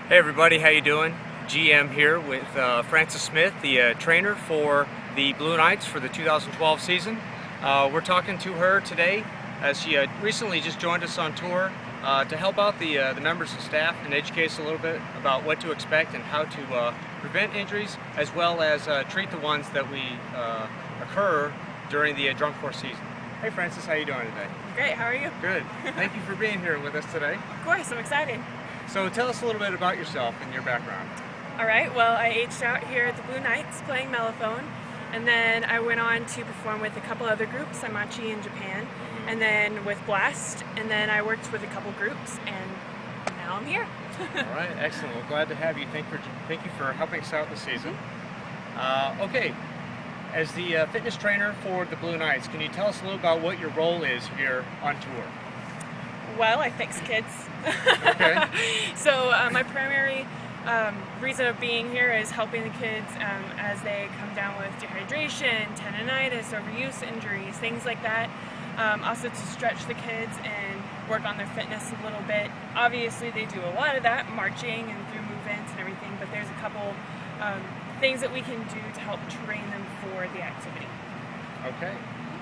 Hey everybody, how you doing? GM here with Frances Smith, the trainer for the Blue Knights for the 2012 season. We're talking to her today as she recently just joined us on tour to help out the members and staff and educate us a little bit about what to expect and how to prevent injuries, as well as treat the ones that we occur during the drum course season. Hey Frances, how you doing today? Great, how are you? Good. Thank you for being here with us today. Of course, I'm excited. So tell us a little bit about yourself and your background. All right, well, I aged out here at the Blue Knights playing mellophone, and then I went on to perform with a couple other groups, Saimachi in Japan, and then with Blast, and then I worked with a couple groups, and now I'm here. All right, excellent. Well, glad to have you. Thank you for helping us out this season. Okay, as the fitness trainer for the Blue Knights, can you tell us a little about what your role is here on tour? Well, I fix kids. Okay. So my primary reason of being here is helping the kids as they come down with dehydration, tendonitis, overuse injuries, things like that. Also to stretch the kids and work on their fitness a little bit. Obviously they do a lot of that, marching and through movements and everything, but there's a couple things that we can do to help train them for the activity. Okay.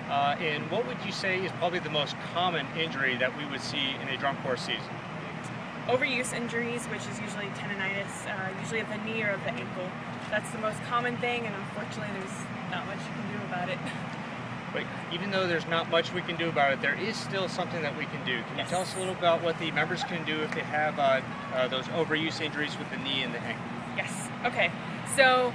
And what would you say is probably the most common injury that we would see in a drum course season? Overuse injuries, which is usually tendonitis, usually of the knee or of the ankle. That's the most common thing, and unfortunately there's not much you can do about it. But even though there's not much we can do about it, there is still something that we can do. Can you tell us a little about what the members can do if they have those overuse injuries with the knee and the ankle? Yes. Okay. So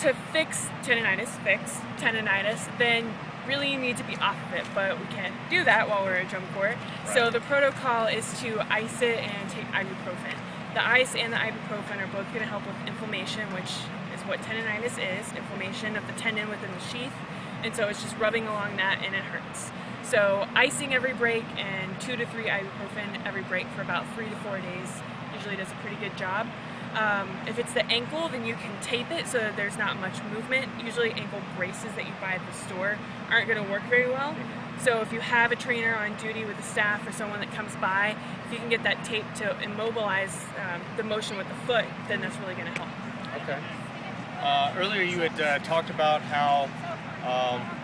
to fix tendonitis, then really you need to be off of it, but we can't do that while we're at drum corps. Right. So the protocol is to ice it and take ibuprofen. The ice and the ibuprofen are both going to help with inflammation, which is what tendonitis is, inflammation of the tendon within the sheath, and so it's just rubbing along that and it hurts. So icing every break and 2 to 3 ibuprofen every break for about 3 to 4 days usually does a pretty good job. If it's the ankle, then you can tape it so that there's not much movement. Usually ankle braces that you buy at the store aren't going to work very well. So if you have a trainer on duty with the staff or someone that comes by, if you can get that tape to immobilize the motion with the foot, then that's really going to help. Okay. Earlier you had talked about how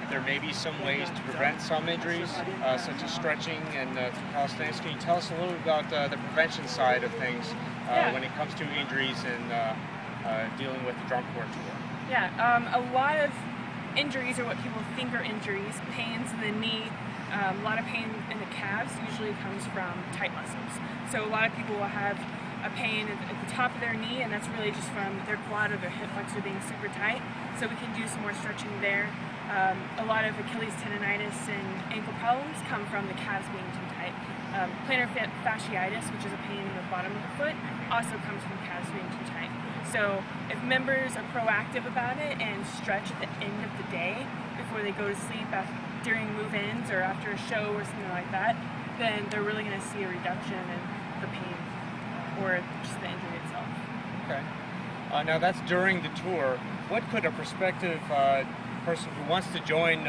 there may be some ways to prevent some injuries, such as stretching and through calisthenics. Can you tell us a little about the prevention side of things when it comes to injuries and dealing with the drum corps tour? Yeah, a lot of injuries are what people think are injuries. Pains in the knee, a lot of pain in the calves usually comes from tight muscles. So a lot of people will have a pain at the top of their knee, and that's really just from their quad or their hip flexor being super tight. So we can do some more stretching there. A lot of Achilles tendonitis and ankle problems come from the calves being too tight. Plantar fasciitis, which is a pain in the bottom of the foot, also comes from calves being too tight. So if members are proactive about it and stretch at the end of the day before they go to sleep during move-ins or after a show or something like that, then they're really going to see a reduction in the pain or just the injury itself. Okay. Now that's during the tour. What could a prospective person who wants to join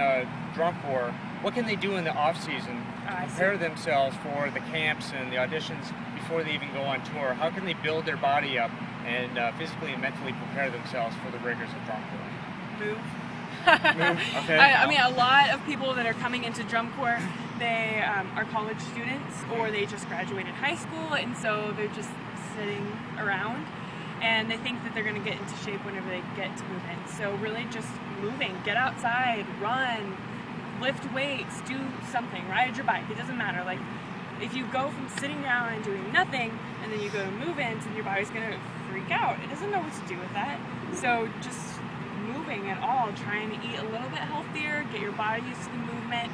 drum corps, what can they do in the off season to prepare themselves for the camps and the auditions before they even go on tour? How can they build their body up and physically and mentally prepare themselves for the rigors of drum corps? Move. Move. Okay. I mean, a lot of people that are coming into drum corps, they are college students or they just graduated high school, and so they're just sitting around and they think that they're going to get into shape whenever they get to move in. So really just moving, get outside, run, lift weights, do something, ride your bike, it doesn't matter. Like, if you go from sitting down and doing nothing and then you go to move-ins and your body's going to freak out, it doesn't know what to do with that. So just moving at all, trying to eat a little bit healthier, get your body used to the movement.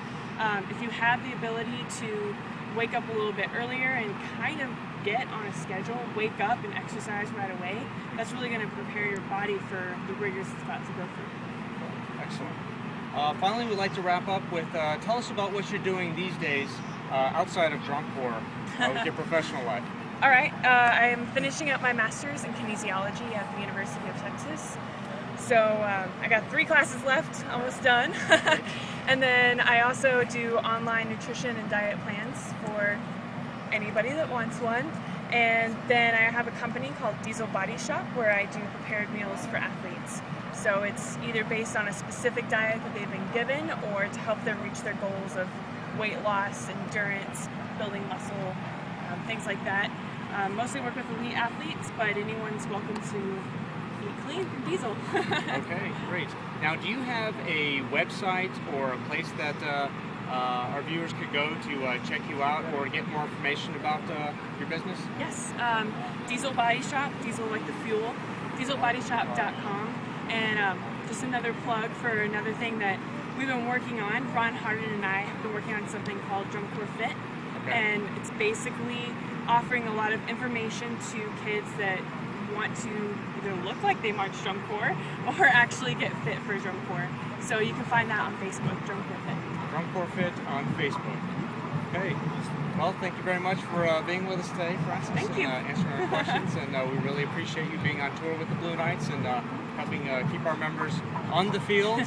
If you have the ability to wake up a little bit earlier and kind of get on a schedule, wake up and exercise right away, that's really going to prepare your body for the rigors it's about to go through. Excellent. Finally, we'd like to wrap up with, tell us about what you're doing these days outside of drum corps with your professional life. All right, I am finishing up my master's in kinesiology at the University of Texas. So I got 3 classes left, almost done. And then I also do online nutrition and diet plans for anybody that wants one. And then I have a company called Diesel Body Shop where I do prepared meals for athletes. So it's either based on a specific diet that they've been given or to help them reach their goals of weight loss, endurance, building muscle, things like that. Mostly work with elite athletes, but anyone's welcome to eat clean from Diesel. Okay, great. Now, do you have a website or a place that our viewers could go to check you out or get more information about your business? Yes, Diesel Body Shop, diesel like the fuel, dieselbodyshop.com. And just another plug for another thing that we've been working on. Ron Harden and I have been working on something called Drum Corps Fit. Okay. And it's basically offering a lot of information to kids that want to either look like they march Drum Corps or actually get fit for Drum Corps. So you can find that on Facebook, Drum Corps Fit. Drum Corps Fit on Facebook. Okay. Well, thank you very much for being with us today, Frances. Thank you. And answering our questions. And we really appreciate you being on tour with the Blue Knights and helping keep our members on the field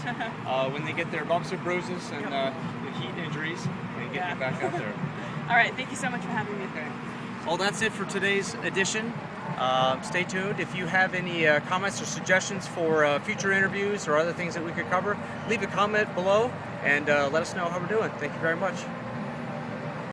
when they get their bumps and bruises and the heat injuries and get you back out there. All right. Thank you so much for having me. Okay. Well, that's it for today's edition. Stay tuned. If you have any comments or suggestions for future interviews or other things that we could cover, leave a comment below and let us know how we're doing. Thank you very much.